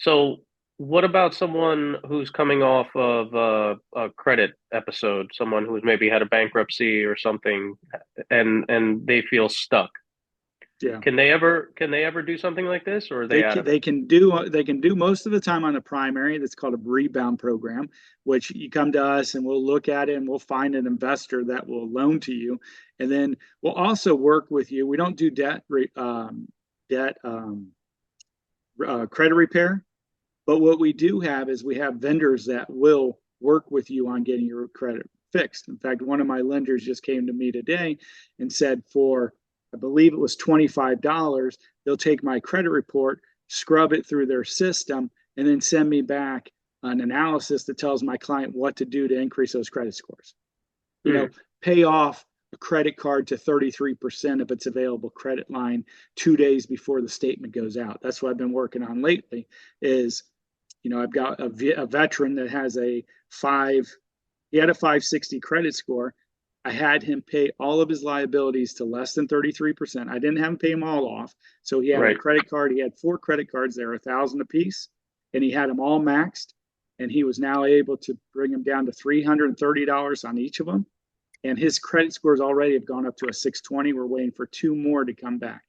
So, what about someone who's coming off of a credit episode, someone who's maybe had a bankruptcy or something, and they feel stuck? Yeah. Can they ever do something like this, or are they They out can of it? they can do they can do most of the time on the primary. That's called a rebound program, which you come to us and we'll look at it and we'll find an investor that will loan to you, and then we'll also work with you. We don't do debt credit repair, but what we do have is we have vendors that will work with you on getting your credit fixed. In fact, one of my lenders just came to me today and said for, I believe it was $25, they'll take my credit report, scrub it through their system, and then send me back an analysis that tells my client what to do to increase those credit scores. You know, Hmm. pay off a credit card to 33% of its available credit line 2 days before the statement goes out. That's what I've been working on lately is, I've got a veteran that has he had a 560 credit score. I had him pay all of his liabilities to less than 33%. I didn't have him pay them all off. So he had a Right. credit card. He had four credit cards. They were 1,000 apiece, and he had them all maxed. And he was now able to bring them down to $330 on each of them. And his credit scores already have gone up to a 620. We're waiting for two more to come back,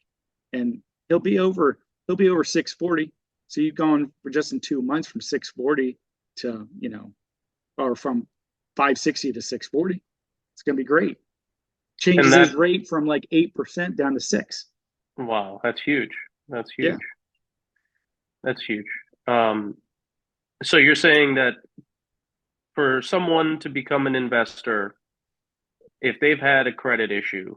and he'll be over. He'll be over 640. So you've gone for just in 2 months from 640 to or from 560 to 640. It's going to be great. And Changes his that, rate from like 8% down to 6. wow, that's huge. That's Yeah. huge. That's huge. Um, so you're saying that for someone to become an investor, if they've had a credit issue,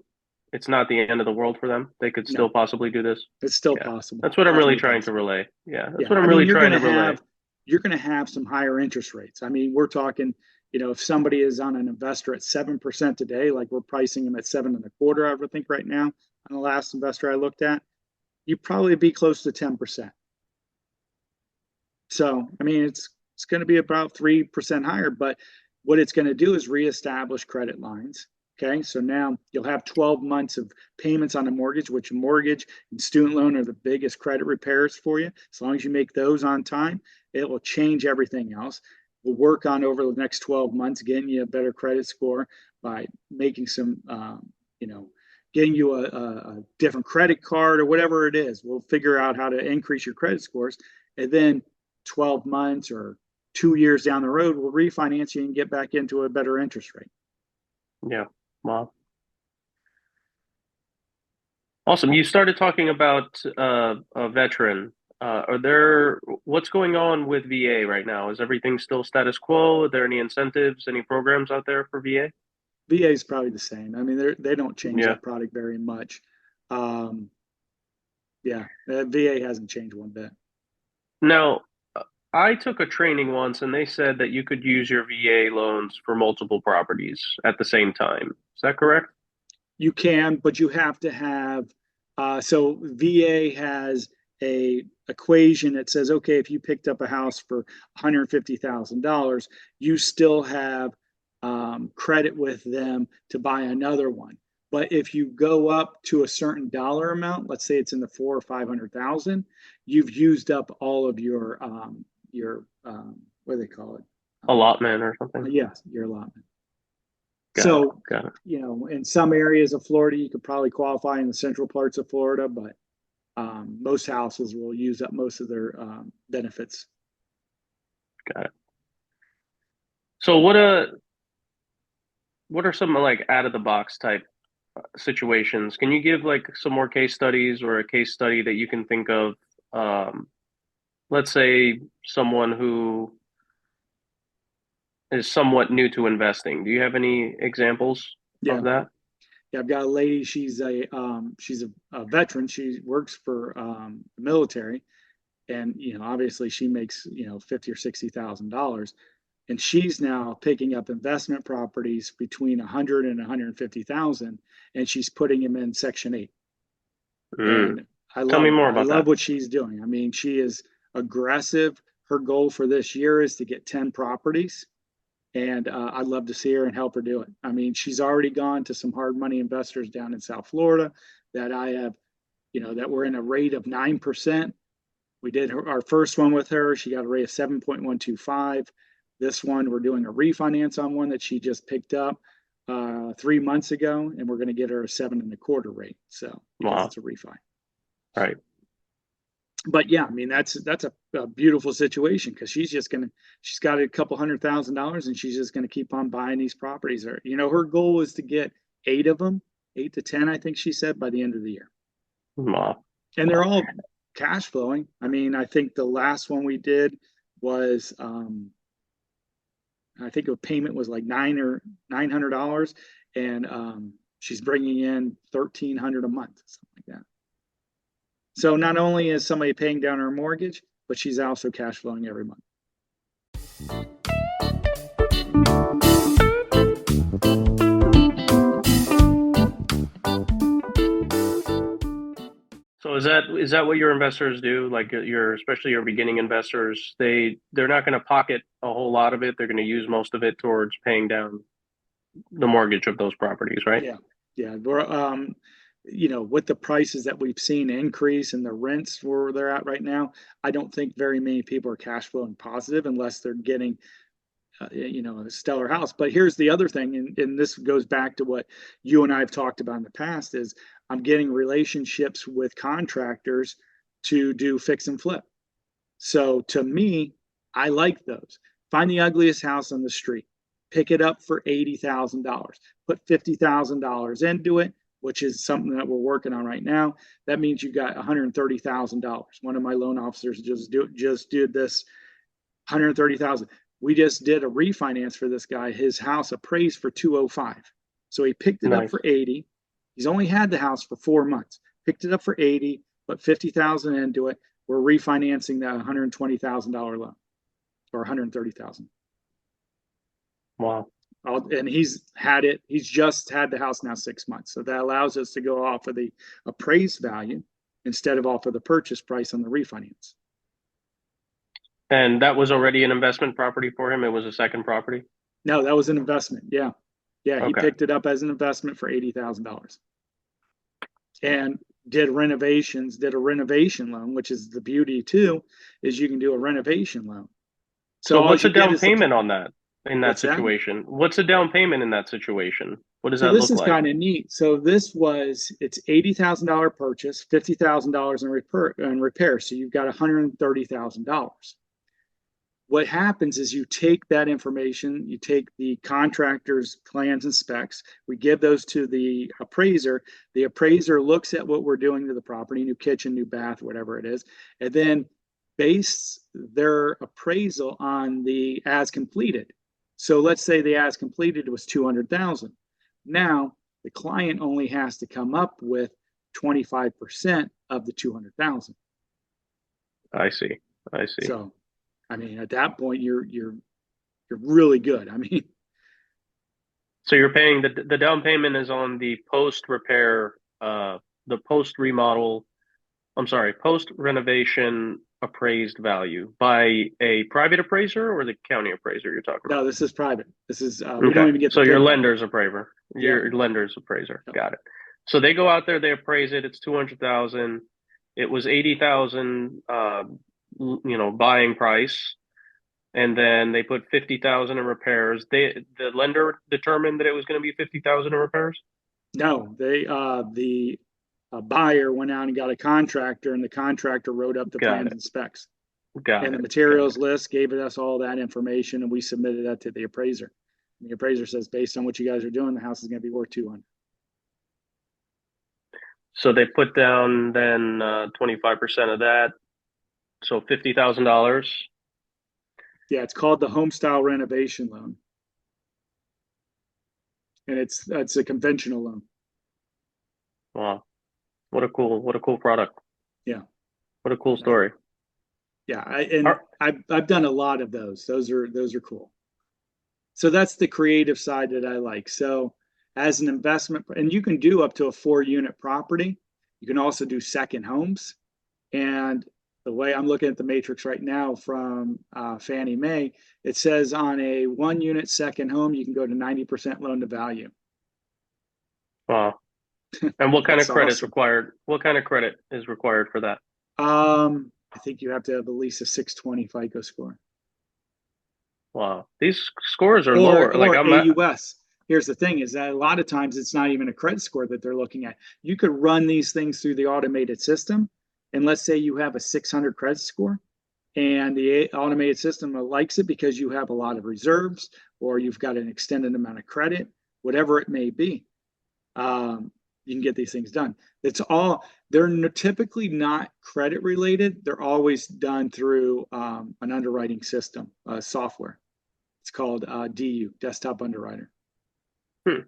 it's not the end of the world for them. They could still No, possibly do this. it's still Yeah. possible. That's what I'm really Definitely trying to possible. relay. Yeah, that's Yeah, what I'm I mean, really trying to relay. you're going to have some higher interest rates. I mean, we're talking, if somebody is on an investor at 7% today, like we're pricing them at 7.25, I would think right now on the last investor I looked at, you probably be close to 10%. So, I mean, it's going to be about 3% higher, but what it's going to do is reestablish credit lines. Okay, so now you'll have 12 months of payments on a mortgage, which mortgage and student loan are the biggest credit repairs for you. As long as you make those on time, it will change everything else. We'll work on over the next 12 months getting you a better credit score by making some, you know, getting you a different credit card or whatever it is. We'll figure out how to increase your credit scores. And then 12 months or 2 years down the road, we'll refinance you and get back into a better interest rate. Yeah. Wow. Awesome. You started talking about a veteran. What's going on with VA right now? Is everything still status quo? Are there any incentives, any programs out there for VA? VA is probably the same. I mean, they don't change Yeah. that product very much. Um, yeah, VA hasn't changed one bit. Now, I took a training once and they said that you could use your VA loans for multiple properties at the same time. Is that correct? You can, but you have to have. So VA has a equation that says, okay, if you picked up a house for $150,000, you still have credit with them to buy another one. But if you go up to a certain dollar amount, let's say it's in the 400,000 or 500,000, you've used up all of your what do they call it? Allotment or something? Yes, your allotment. Got it. So, Got it. in some areas of Florida, you could probably qualify in the central parts of Florida, but most houses will use up most of their benefits. Got it. So what are some like out of the box type situations? Can you give like some more case studies or a case study that you can think of? Um, let's say someone who is somewhat new to investing. Do you have any examples Yeah, of that? yeah. I've got a lady. She's a veteran. She works for the military, and obviously she makes 50 or 60 thousand dollars, and she's now picking up investment properties between 100 and 150,000, and she's putting them in Section 8. Mm. And Tell me more I about love that. what she's doing. I mean, she is aggressive. Her goal for this year is to get 10 properties, and I'd love to see her and help her do it. I mean, she's already gone to some hard money investors down in South Florida that I have, that we're in a rate of 9%. We did our first one with her. She got a rate of 7.125. This one, we're doing a refinance on one that she just picked up 3 months ago, and we're going to get her a 7.25 rate. So because Wow. it's a refi. Right. But yeah, I mean that's a beautiful situation because she's got a couple $100,000 and she's just gonna keep on buying these properties. Or her goal is to get 8 of them, 8 to 10, I think she said, by the end of the year. Wow. And they're Wow. all cash flowing. I mean, I think the last one we did was I think a payment was like $900, and she's bringing in 1,300 a month, something like that. So not only is somebody paying down her mortgage, but she's also cash flowing every month. So is that what your investors do? Like your especially your beginning investors, they're not going to pocket a whole lot of it. They're going to use most of it towards paying down the mortgage of those properties, right? Yeah, yeah. We're with the prices that we've seen increase and the rents where they're at right now, I don't think very many people are cash flowing positive unless they're getting a stellar house. But here's the other thing, and this goes back to what you and I have talked about in the past, is I'm getting relationships with contractors to do fix and flip. So to me, I like those. Find the ugliest house on the street, pick it up for $80,000, put $50,000 into it, which is something that we're working on right now. That means you got $130,000. One of my loan officers just did this 130,000. We just did a refinance for this guy. His house appraised for 205. So he picked it up Nice. for 80. He's only had the house for 4 months. Picked it up for 80, put 50,000 into it. We're refinancing that $120,000 loan or 130,000. Wow. And he's just had the house now 6 months. So that allows us to go off of the appraised value instead of off of the purchase price on the refinance. And that was already an investment property for him. It was a second property. No, that was an investment. Yeah. Yeah. He Okay. picked it up as an investment for $80,000 and did a renovation loan, which is the beauty too, is you can do a renovation loan. So So what what's the you get down is the, payment on that in that what's that? situation? What's the down payment in that situation? What does So that this look is like? kind of neat. So it's $80,000 purchase, $50,000 in repair. So you've got $130,000. What happens is you take that information, you take the contractor's plans and specs, we give those to the appraiser. The appraiser looks at what we're doing to the property, new kitchen, new bath, whatever it is, and then base their appraisal on the as completed. So let's say the as completed was 200,000. Now the client only has to come up with 25% of the 200,000. I see. I see. So I mean, at that point, you're really good. I mean, So you're paying the down payment is on the post repair, the post remodel. I'm sorry, post renovation appraised value by a private appraiser or the county appraiser you're talking no, about? this is private. This is we don't Okay. even get the So your FICO. lender's appraiser, Yep. your lender's appraiser. Yep. Got it. So they go out there, they appraise it. It's 200,000. It was 80,000, buying price, and then they put 50,000 in repairs. The lender determined that it was going to be 50,000 in repairs. No, the buyer went out and got a contractor, and the contractor wrote up the Got plans it. and specs Got and the it. Got materials it. list. Gave us all that information, and we submitted that to the appraiser. And the appraiser says, based on what you guys are doing, the house is going to be worth 200. So they put down then 25% of that, so $50,000. Yeah, it's called the home style renovation loan, and it's a conventional loan. Wow, what a cool product. Yeah. What a cool story. Yeah, Are, I've done a lot of those. Those are cool. So that's the creative side that I like. So as an investment, and you can do up to a 4 unit property. You can also do second homes. And the way I'm looking at the matrix right now from Fannie Mae, it says on a 1 unit second home, you can go to 90% loan to value. wow. And what kind of That's credit's awesome. required? What kind of credit is required for that? Um, I think you have to have at least a 620 FICO score. Wow. These scores are Or lower. Like or I'm at, AUS. Here's the thing is that a lot of times it's not even a credit score that they're looking at. You could run these things through the automated system, and let's say you have a 600 credit score, and the automated system likes it because you have a lot of reserves or you've got an extended amount of credit, whatever it may be. You can get these things done. It's all, they're typically not credit related. They're always done through an underwriting system, software. It's called DU, Desktop Underwriter. hmm.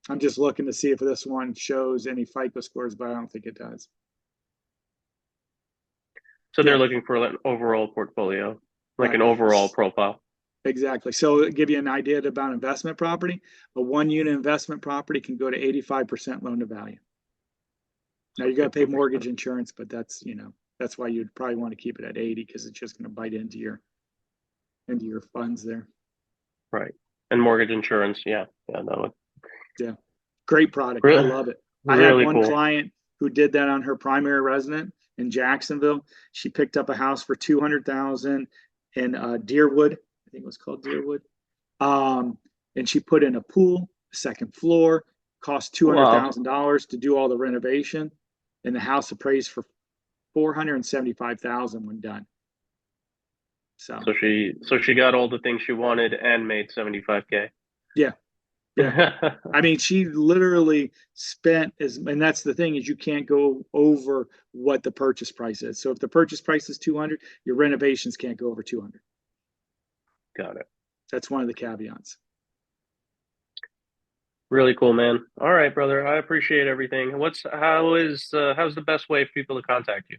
I'm just looking to see if this one shows any FICO scores, but I don't think it does. So they're Yeah, looking for an overall portfolio, like right. an overall profile. Exactly. So to give you an idea about investment property, a 1 unit investment property can go to 85% loan to value. Now So you got to pay 15%. mortgage insurance, but that's, that's why you'd probably want to keep it at 80 because it's just going to bite into your funds there. Right. And mortgage insurance. Yeah. Yeah. No, Yeah. Great product. I really, love it. I had really one cool. client who did that on her primary resident in Jacksonville. She picked up a house for 200,000 in Deerwood. I think it was called Deerwood. And she put in a pool, second floor, cost Wow. $200,000 to do all the renovation, and the house appraised for 475,000 when done. So So she got all the things she wanted and made 75K. yeah, yeah. I mean, she literally spent and that's the thing is you can't go over what the purchase price is. So if the purchase price is 200, your renovations can't go over 200. Got it. That's one of the caveats. Really cool, man. All right, brother. I appreciate everything. How's the best way for people to contact you?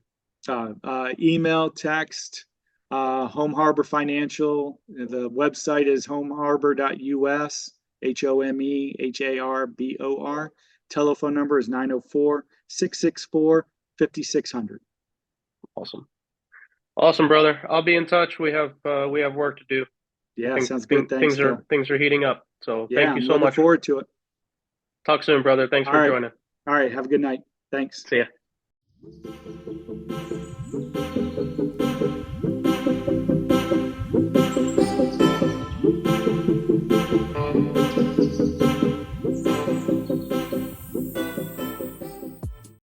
Email, text, Home Harbor Financial. The website is homeharbor.us, HOMEHARBOR. Telephone number is 904 664 5600. Awesome. Awesome, brother. I'll be in touch. We have work to do. I Yeah, think sounds good. Thanks, Phil. things are heating up. So Yeah, thank you I'm so looking much. forward to it. Talk soon, brother. Thanks All for right. joining. All right. Have a good night. Thanks. See ya.